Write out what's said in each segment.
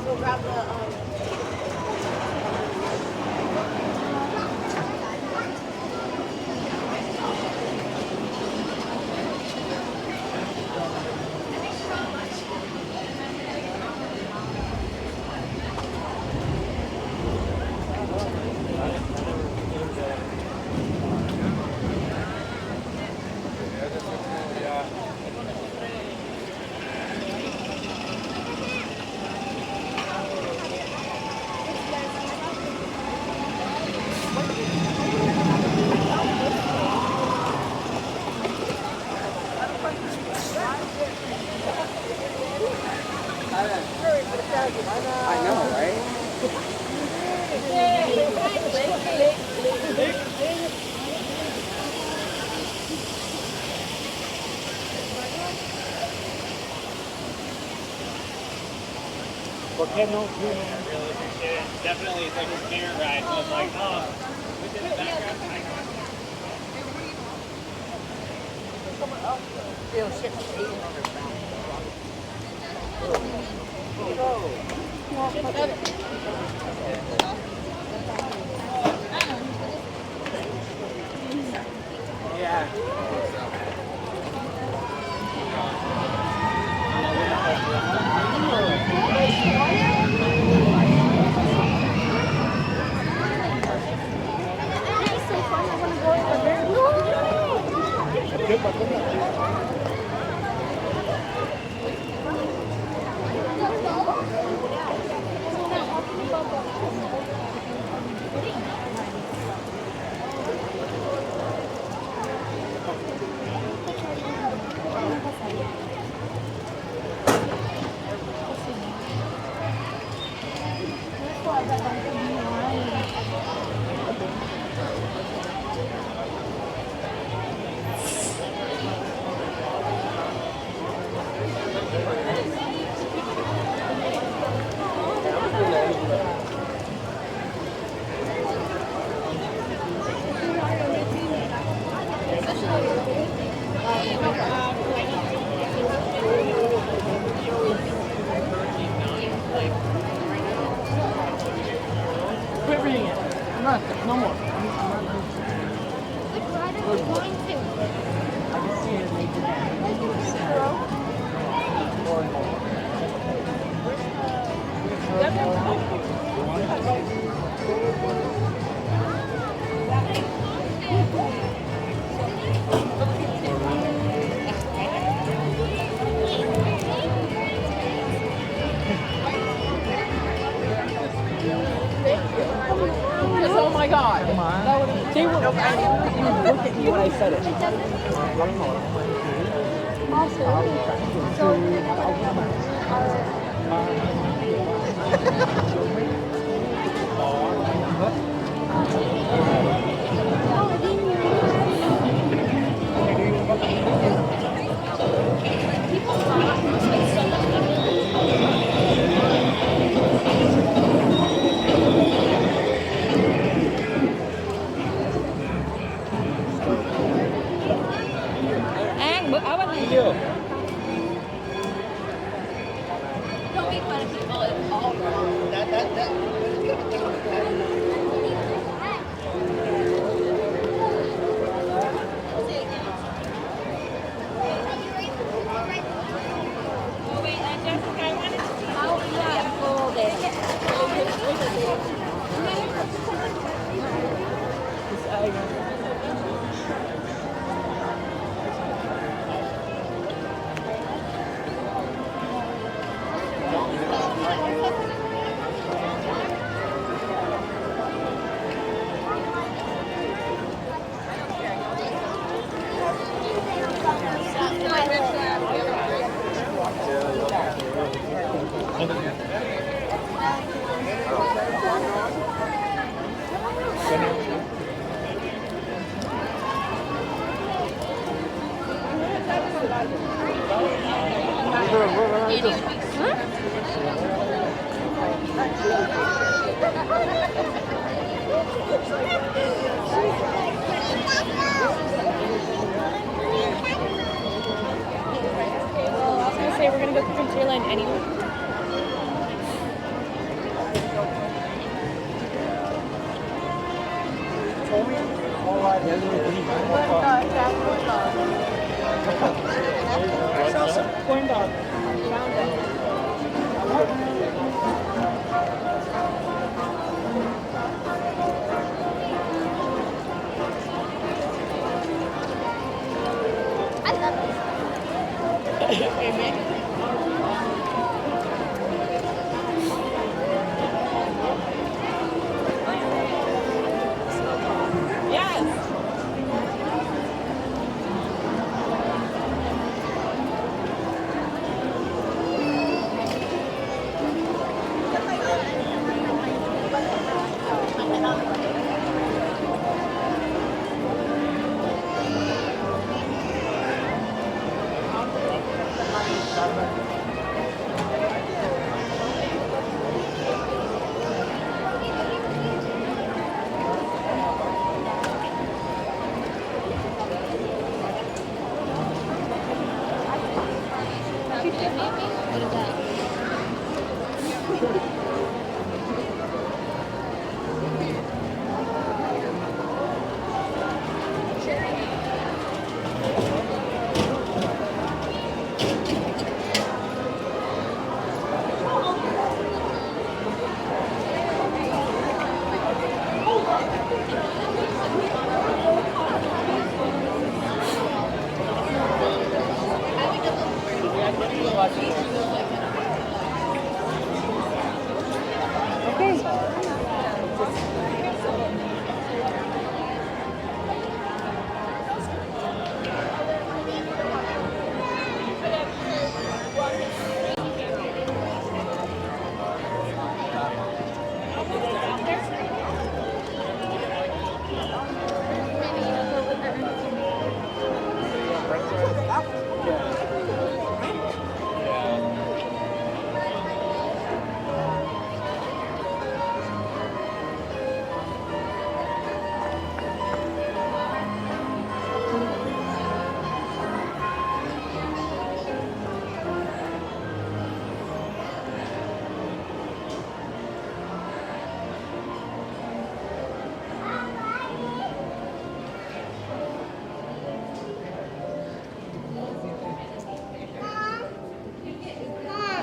we'll grab the I know, right? Really appreciate it. Definitely, it's like a spirit ride. So it's like, oh, we did the background. Yeah. Quit reading it. I'm not. No more. Which ride are we going to? I can see it. Oh my God! They were. Nope, I didn't even look at me when I said it. Don't make fun of people. It's all wrong. Oh, wait, Jessica, I wanted to see. Oh, yeah, hold We're gonna go to Frontierland anyway. Corn dog.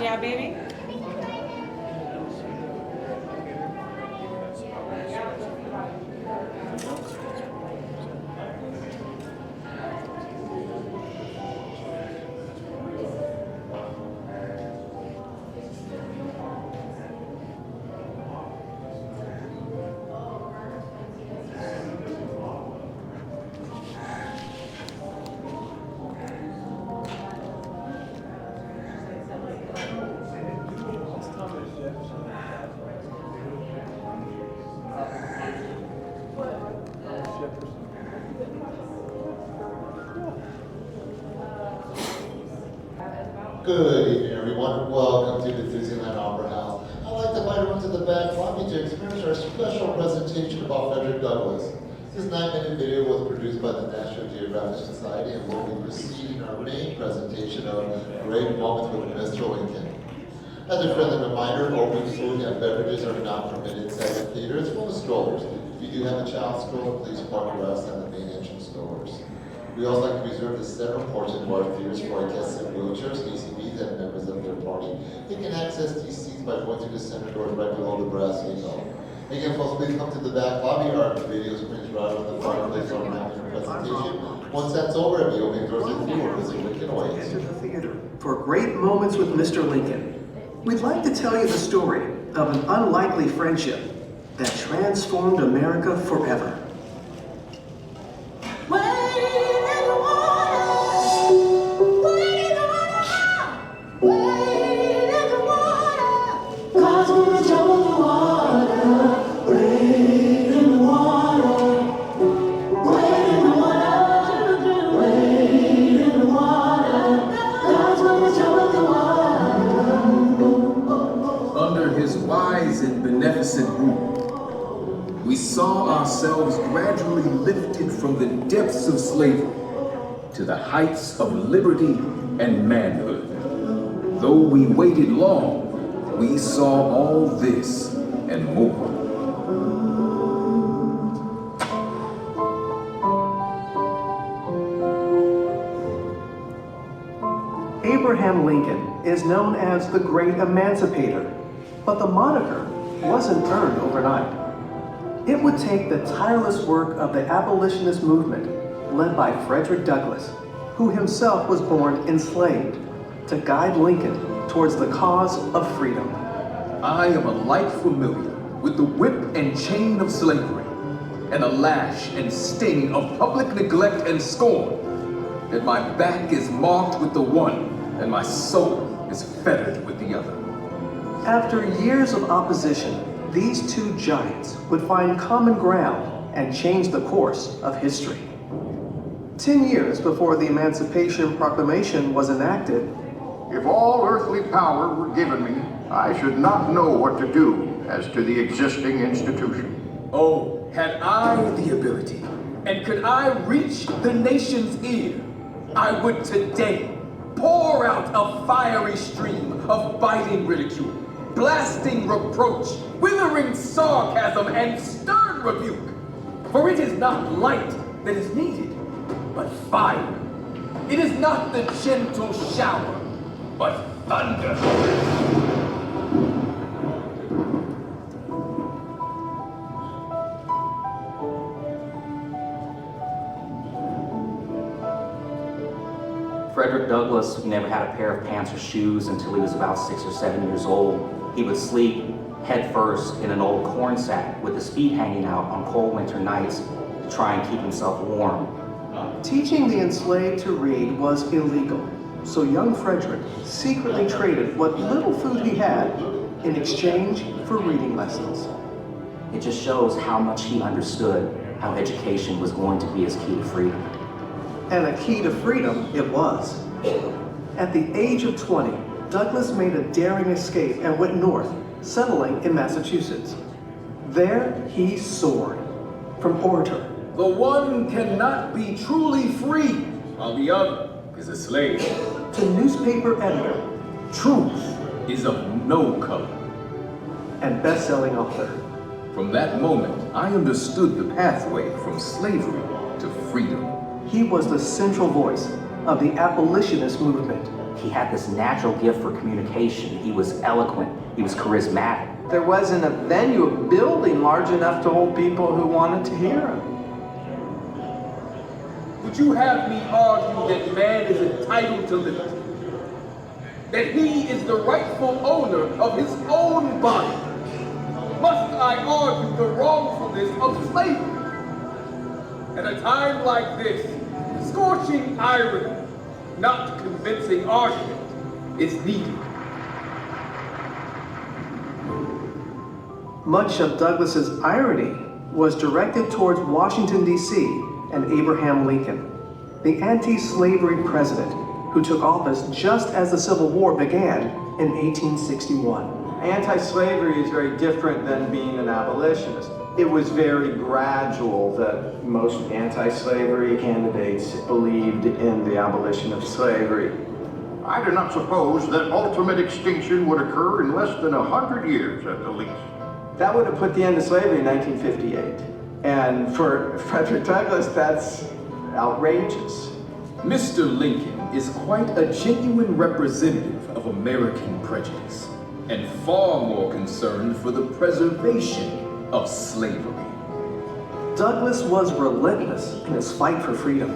Yeah, baby. Good evening, everyone. Welcome to the Disneyland Opera House. I'd like to invite everyone to the back lobby to experience our special presentation about Frederick Douglass. This 9-minute video was produced by the National Geographic Society and will be preceding our main presentation of Great Moments with Mr. Lincoln. As a friendly reminder, open food and beverages are not permitted inside the theater as well as strollers. If you do have a child stroller, please park your outside the main entrance doors. We also like to reserve the center portion of our theaters for our guests in wheelchairs, ACVs, and members of their party. You can access these seats by going through the center doors right below the brass window. Again, folks, please come to the back lobby. Our video screens right on the fireplace on our presentation. Once that's over, the opening doors of the theater, Mr. Lincoln awaits. Enter the theater for Great Moments with Mr. Lincoln. We'd like to tell you the story of an unlikely friendship that transformed America forever. We saw ourselves gradually lifted from the depths of slavery to the heights of liberty and manhood. Though we waited long, we saw all this and more. Abraham Lincoln is known as the Great Emancipator, but the moniker wasn't earned overnight. It would take the tireless work of the abolitionist movement, led by Frederick Douglass, who himself was born enslaved, to guide Lincoln towards the cause of freedom. I am alike familiar with the whip and chain of slavery, and the lash and sting of public neglect and scorn, that my back is marked with the one, and my soul is fettered with the other. After years of opposition, these two giants would find common ground and change the course of history. 10 years before the Emancipation Proclamation was enacted, if all earthly power were given me, I should not know what to do as to the existing institution. Oh, had I the ability, and could I reach the nation's ear, I would today pour out a fiery stream of biting ridicule, blasting reproach, withering sarcasm, and stern rebuke. For it is not light that is needed, but fire. It is not the gentle shower, but thunder. Frederick Douglass never had a pair of pants or shoes until he was about 6 or 7 years old. He would sleep head first in an old corn sack with his feet hanging out on cold winter nights to try and keep himself warm. teaching the enslaved to read was illegal, so young Frederick secretly traded what little food he had in exchange for reading lessons. It just shows how much he understood how education was going to be his key to freedom. And a key to freedom it was. At the age of 20, Douglass made a daring escape and went north, settling in Massachusetts. There he soared. From orator, The one cannot be truly free, while the other is a slave. to newspaper editor, Truth is of no color. and best-selling author. From that moment, I understood the pathway from slavery to freedom. He was the central voice of the abolitionist movement. He had this natural gift for communication. He was eloquent. He was charismatic. There wasn't a venue, a building large enough to hold people who wanted to hear him. Would you have me argue that man is entitled to liberty? That he is the rightful owner of his own body? Must I argue the wrongfulness of slavery? At a time like this, scorching irony, not convincing argument, is needed. Much of Douglass's irony was directed towards Washington, D.C. and Abraham Lincoln, the anti-slavery president who took office just as the Civil War began in 1861. Anti-slavery is very different than being an abolitionist. It was very gradual that most anti-slavery candidates believed in the abolition of slavery. I do not suppose that ultimate extinction would occur in less than 100 years at the least. That would have put the end to slavery in 1958. And for Frederick Douglass, that's outrageous. Mr. Lincoln is quite a genuine representative of American prejudice, and far more concerned for the preservation of slavery. Douglass was relentless in his fight for freedom,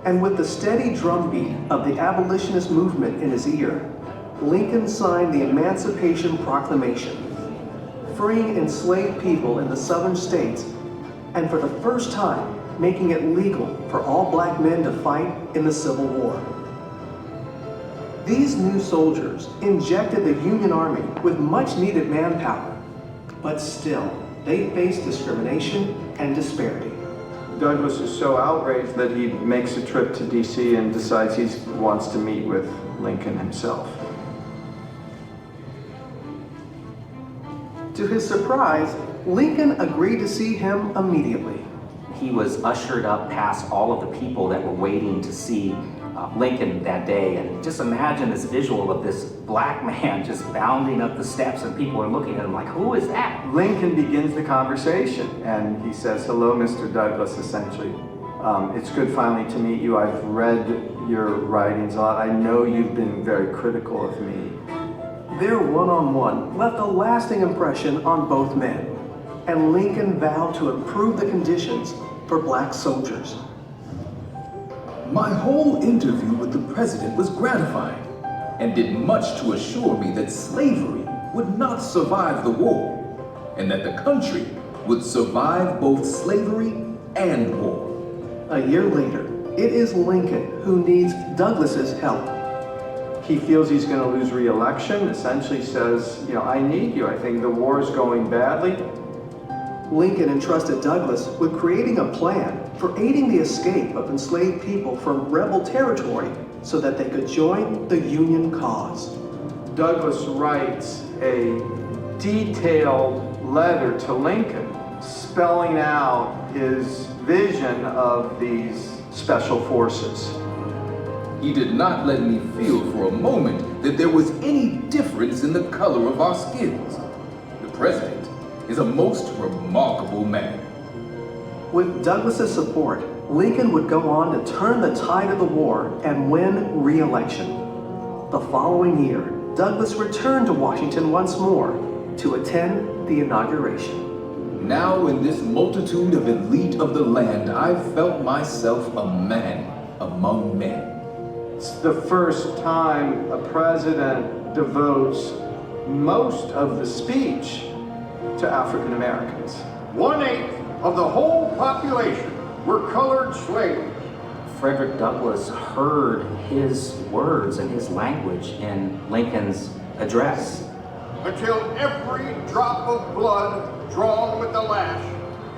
and with the steady drumbeat of the abolitionist movement in his ear, Lincoln signed the Emancipation Proclamation, freeing enslaved people in the southern states, and for the first time, making it legal for all black men to fight in the Civil War. These new soldiers injected the Union Army with much needed manpower, but still, they faced discrimination and disparity. Douglass is so outraged that he makes a trip to DC and decides he wants to meet with Lincoln himself. To his surprise, Lincoln agreed to see him immediately. He was ushered up past all of the people that were waiting to see Lincoln that day. And just imagine this visual of this black man just bounding up the steps, and people are looking at him like, who is that? Lincoln begins the conversation and he says, "Hello, Mr. Douglass," essentially. It's good finally to meet you. I've read your writings a lot. I know you've been very critical of me. Their one-on-one left a lasting impression on both men, and Lincoln vowed to improve the conditions for black soldiers. My whole interview with the president was gratifying and did much to assure me that slavery would not survive the war and that the country would survive both slavery and war. A year later, it is Lincoln who needs Douglas's help. He feels he's going to lose re-election, essentially says, I need you. I think the war is going badly. Lincoln entrusted Douglas with creating a plan for aiding the escape of enslaved people from rebel territory so that they could join the Union cause. Douglas writes a detailed letter to Lincoln spelling out his vision of these special forces. He did not let me feel for a moment that there was any difference in the color of our skins. The president is a most remarkable man. With Douglas's support, Lincoln would go on to turn the tide of the war and win re-election. The following year, Douglas returned to Washington once more to attend the inauguration. Now in this multitude of elite of the land, I felt myself a man among men. It's the first time a president devotes most of the speech to African Americans. 1/8 of the whole population were colored slaves. Frederick Douglass heard his words and his language in Lincoln's address. Until every drop of blood drawn with the lash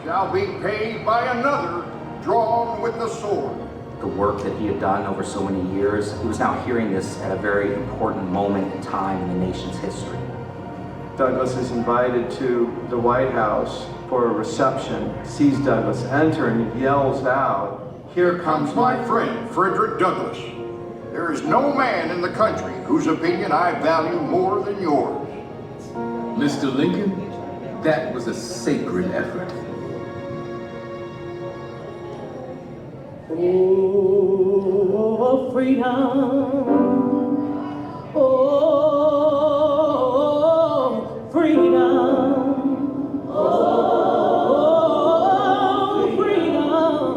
shall be paid by another drawn with the sword. The work that he had done over so many years, he was now hearing this at a very important moment in time in the nation's history. Douglas is invited to the White House for a reception, sees Douglas enter and yells out, "Here comes my friend, Frederick Douglass. There is no man in the country whose opinion I value more than yours." Mr. Lincoln, that was a sacred effort. Oh, freedom. Oh, freedom. Oh, freedom.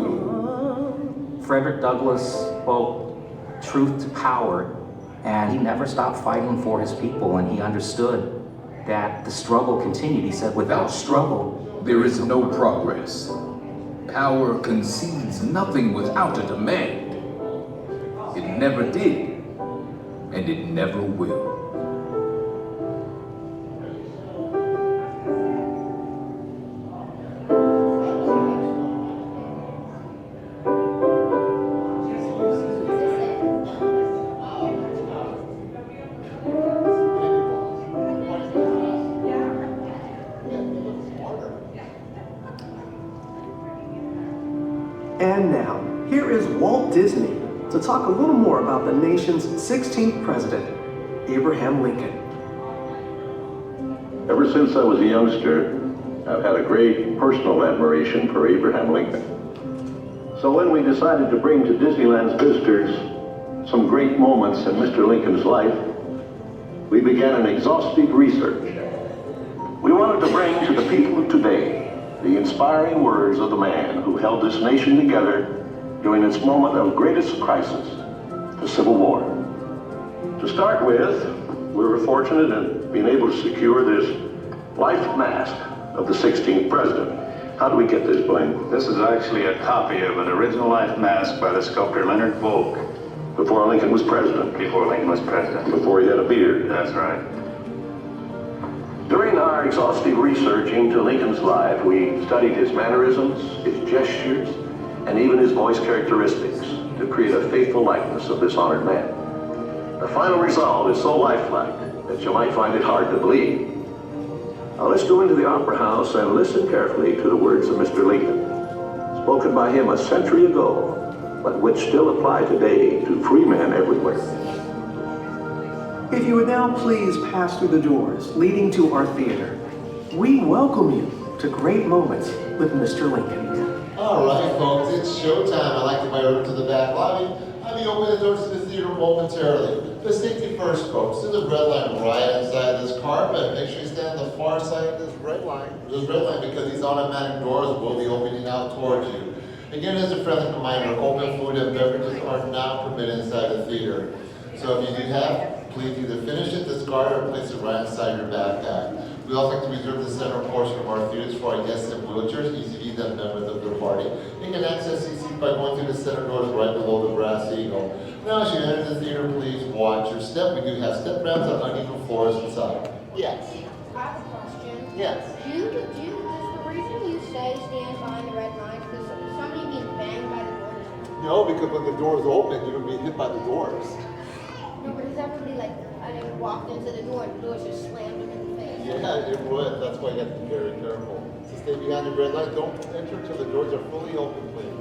Frederick Douglass spoke truth to power, and he never stopped fighting for his people, and he understood that the struggle continued. He said, without struggle, there is no progress. Power concedes nothing without a demand. It never did, and it never will. And now, here is Walt Disney to talk a little more about the nation's 16th president, Abraham Lincoln. Ever since I was a youngster, I've had a great personal admiration for Abraham Lincoln. So when we decided to bring to Disneyland's visitors some great moments in Mr. Lincoln's life, we began an exhaustive research. We wanted to bring to the people of today the inspiring words of the man who held this nation together during its moment of greatest crisis, the Civil War. To start with, we were fortunate in being able to secure this life mask of the 16th president. How do we get this, Blaine? This is actually a copy of an original life mask by the sculptor Leonard Volk. Before Lincoln was president? Before Lincoln was president. Before he had a beard? That's right. During our exhaustive research into Lincoln's life, we studied his mannerisms, his gestures, and even his voice characteristics to create a faithful likeness of this honored man. The final result is so lifelike that you might find it hard to believe. Now let's go into the Opera House and listen carefully to the words of Mr. Lincoln, spoken by him a century ago, but which still apply today to free men everywhere. If you would now please pass through the doors leading to our theater, we welcome you to Great Moments with Mr. Lincoln. All right, folks, it's showtime. I'd like to invite you over to the back lobby. I'll be opening the doors to the theater momentarily. But safety first, folks. There's a red line right inside this carpet. Make sure you stand on the far side of this red line. This red line because these automatic doors will be opening out towards you. Again, as a friendly reminder, open food and beverages are not permitted inside the theater. So if you do have, please either finish it, discard it, or place it right inside your backpack. We also like to reserve the center portion of our theaters for our guests in wheelchairs, ECVs, and members of their party. You can access these seats by going through the center doors right below the brass eagle. Now, as you enter the theater, please watch your step. We do have step ramps on uneven floors inside. Yes. I have a question. Yes. Is the reason you say stand behind the red lines because somebody being banged by the doors? No, because when the doors open, you're going to be hit by the doors. No, but is everybody like, I didn't walk into the door and the doors just slammed them in the face? Yeah, it would. That's why you have to be very careful. So stay behind the red light. Don't enter until the doors are fully open, please.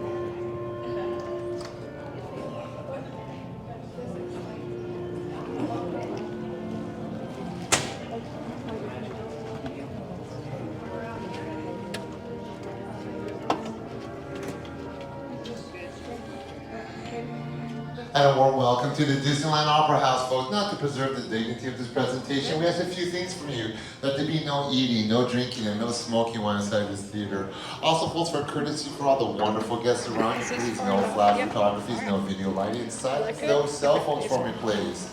And a warm welcome to the Disneyland Opera House, folks. Not to preserve the dignity of this presentation, we ask a few things from you. That there be no eating, no drinking, and no smoking while inside this theater. Also, folks, for courtesy for all the wonderful guests around you, please no flash photographies, no video lighting, silence those cell phones for me, please.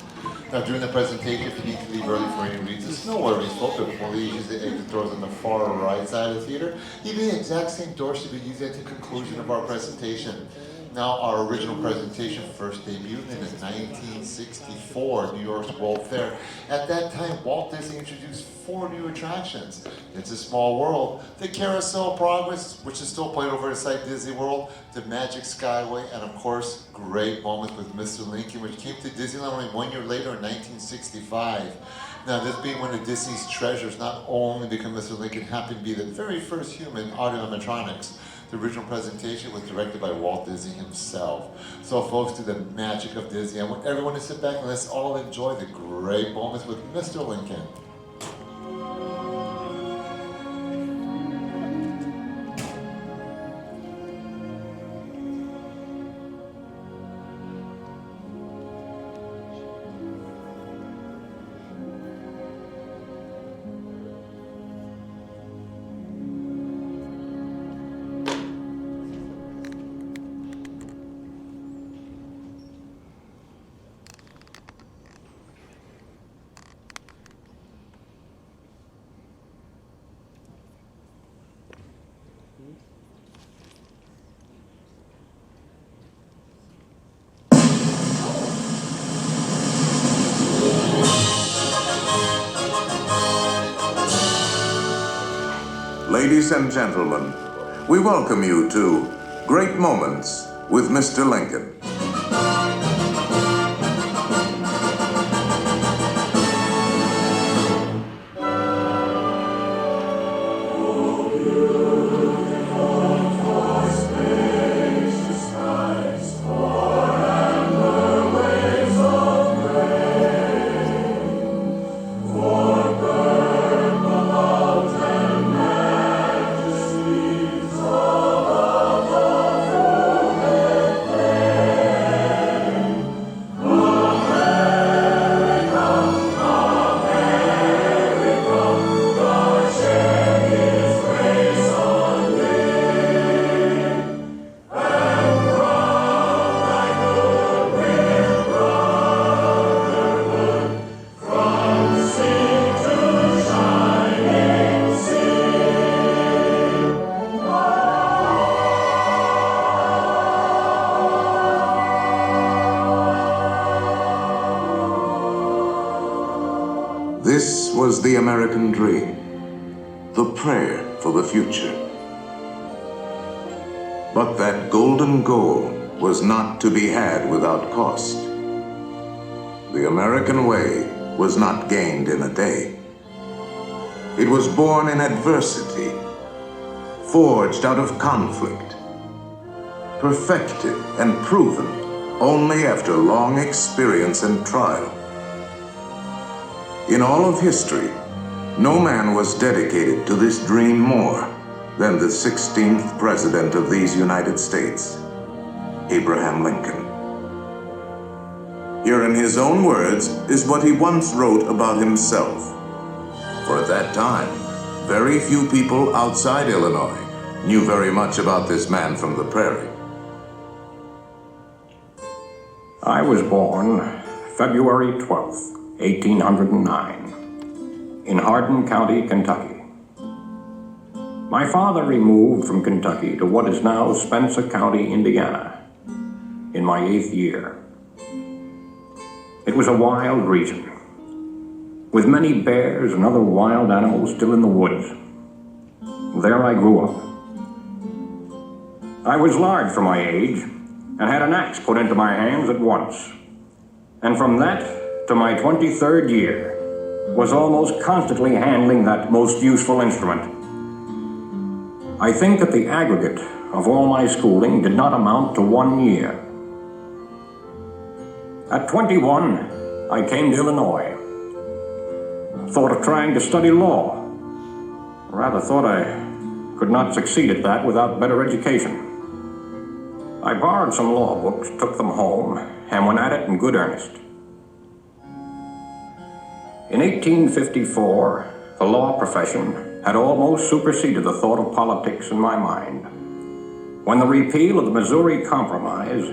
Now, during the presentation, if you need to leave early for any reasons, no worries, folks. We'll use the exit doors on the far right side of the theater. Even the exact same doors should be used at the conclusion of our presentation. Now, our original presentation first debuted in 1964, New York's World Fair. At that time, Walt Disney introduced 4 new attractions. It's a Small World, the Carousel of Progress, which is still played over inside Disney World, the Magic Skyway, and of course, great moments with Mr. Lincoln, which came to Disneyland only 1 year later in 1965. Now, this being one of Disney's treasures, not only because Mr. Lincoln happened to be the very first human audio animatronics. The original presentation was directed by Walt Disney himself. So folks, to the magic of Disney, I want everyone to sit back and let's all enjoy the great moments with Mr. Lincoln. Ladies and gentlemen, we welcome you to Great Moments with Mr. Lincoln. This was the American dream, the prayer for the future. But that golden goal was not to be had without cost. The American way was not gained in a day. It was born in adversity, forged out of conflict, perfected and proven only after long experience and trial. In all of history, no man was dedicated to this dream more than the 16th President of these United States, Abraham Lincoln. Here in his own words is what he once wrote about himself. For at that time, very few people outside Illinois knew very much about this man from the prairie. I was born February 12th, 1809, in Hardin County, Kentucky. My father removed from Kentucky to what is now Spencer County, Indiana, in my 8th year. It was a wild region, with many bears and other wild animals still in the woods. There I grew up. I was large for my age, and had an axe put into my hands at once. And from that to my 23rd year, was almost constantly handling that most useful instrument. I think that the aggregate of all my schooling did not amount to 1 year. At 21, I came to Illinois. Thought of trying to study law. Rather thought I could not succeed at that without better education. I borrowed some law books, took them home, and went at it in good earnest. In 1854, the law profession had almost superseded the thought of politics in my mind, when the repeal of the Missouri Compromise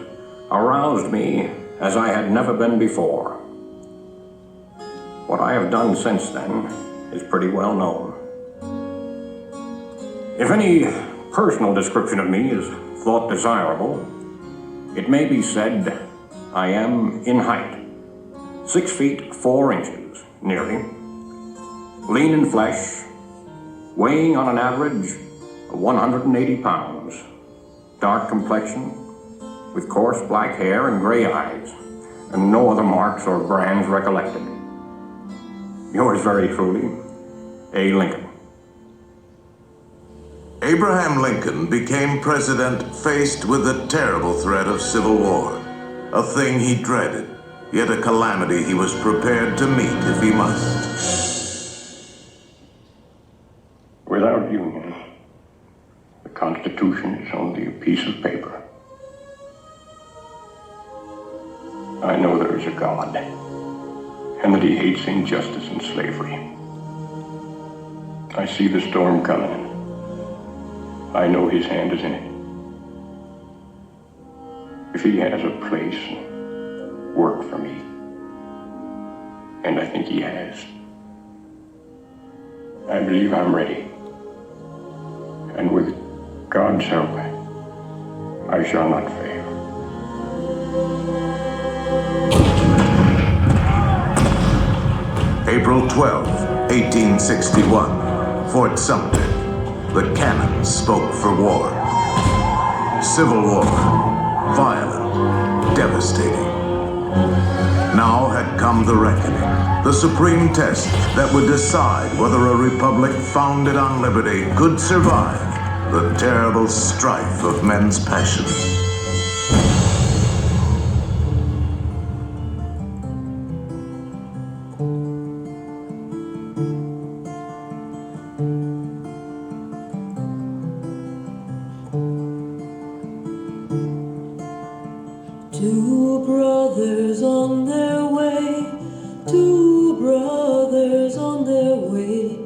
aroused me as I had never been before. What I have done since then is pretty well known. If any personal description of me is thought desirable, it may be said I am in height, 6 feet 4 inches, nearly, lean in flesh, weighing on an average of 180 pounds, dark complexion, with coarse black hair and gray eyes, and no other marks or brands recollected. Yours very truly, A. Lincoln. Abraham Lincoln became president faced with the terrible threat of civil war, a thing he dreaded, yet a calamity he was prepared to meet if he must. Without union, the Constitution is only a piece of paper. I know there is a God, and that he hates injustice and slavery. I see the storm coming. I know his hand is in it. If he has a place and work for me, and I think he has, I believe I'm ready. And with God's help, I shall not fail. April 12, 1861, Fort Sumter. The cannons spoke for war. Civil war, violent, devastating. Now had come the reckoning, the supreme test that would decide whether a republic founded on liberty could survive the terrible strife of men's passions. Two brothers on their way, two brothers on their way,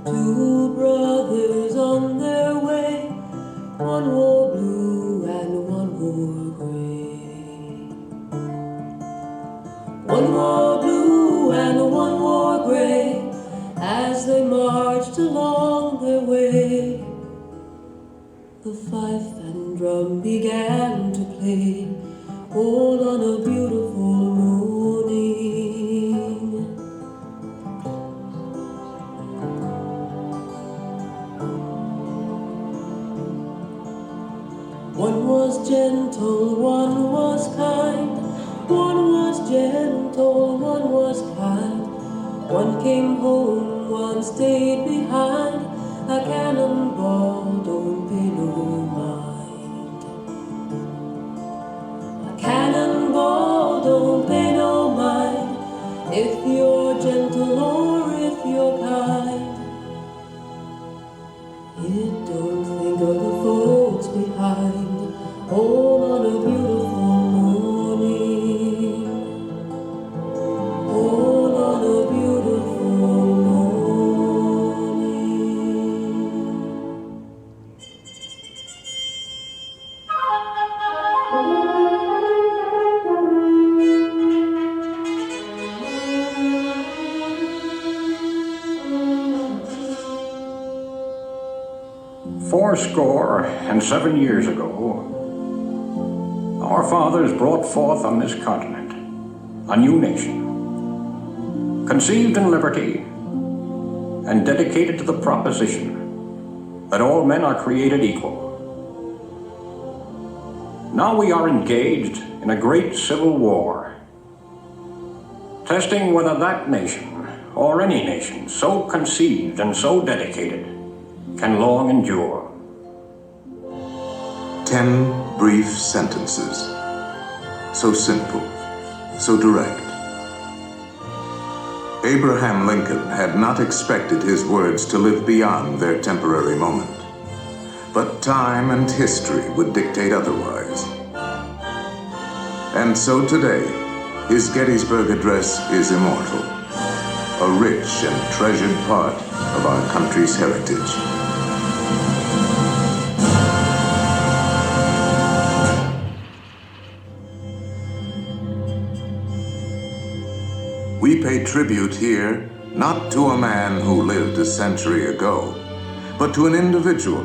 two brothers on their way. One wore blue and one wore gray. One wore blue and one wore gray as they marched along their way. The fife and drum began to play, all on a beautiful morning. One was gentle, one was kind. One was gentle, one was kind. One came home, one stayed behind. A cannonball don't pay no mind. Cannonball don't pay no mind if you're gentle or if you're kind. It don't think of the folks behind, all on a beautiful morning, all on a beautiful morning. Fourscore and 7 years ago, our fathers brought forth on this continent a new nation, conceived in liberty and dedicated to the proposition that all men are created equal. Now we are engaged in a great civil war, testing whether that nation, or any nation so conceived and so dedicated, can long endure. 10 brief sentences. So simple, so direct. Abraham Lincoln had not expected his words to live beyond their temporary moment. But time and history would dictate otherwise. And so today, his Gettysburg Address is immortal, a rich and treasured part of our country's heritage. We pay tribute here not to a man who lived a century ago, but to an individual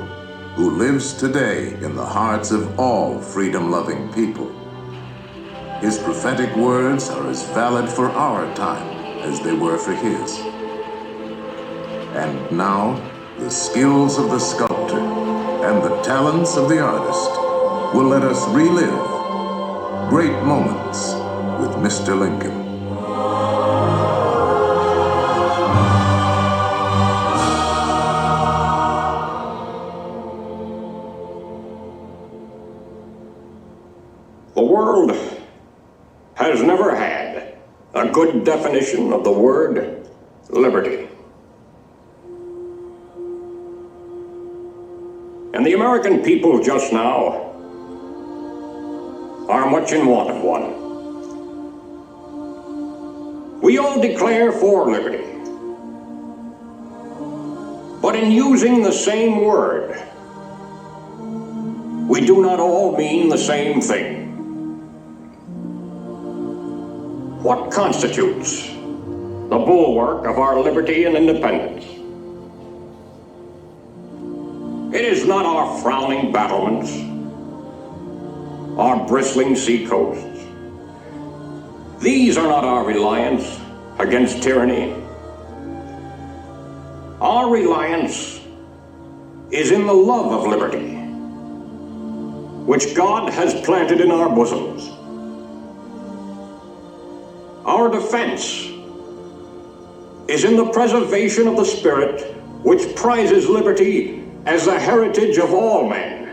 who lives today in the hearts of all freedom-loving people. His prophetic words are as valid for our time as they were for his. And now, the skills of the sculptor and the talents of the artist will let us relive great moments with Mr. Lincoln. The world has never had a good definition of the word liberty. And the American people just now are much in want of one. We all declare for liberty, but in using the same word, we do not all mean the same thing. What constitutes the bulwark of our liberty and independence? It is not our frowning battlements, our bristling seacoasts. These are not our reliance against tyranny. Our reliance is in the love of liberty, which God has planted in our bosoms. Our defense is in the preservation of the spirit which prizes liberty as the heritage of all men,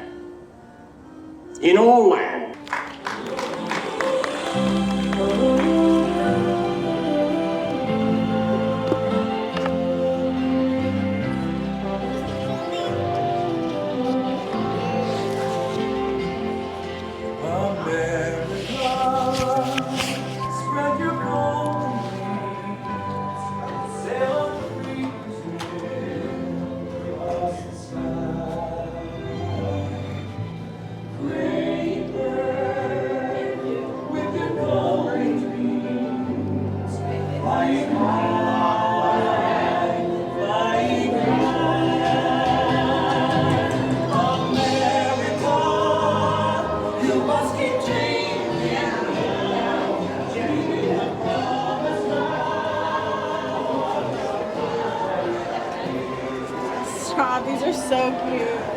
in all land. Stop, these are so cute.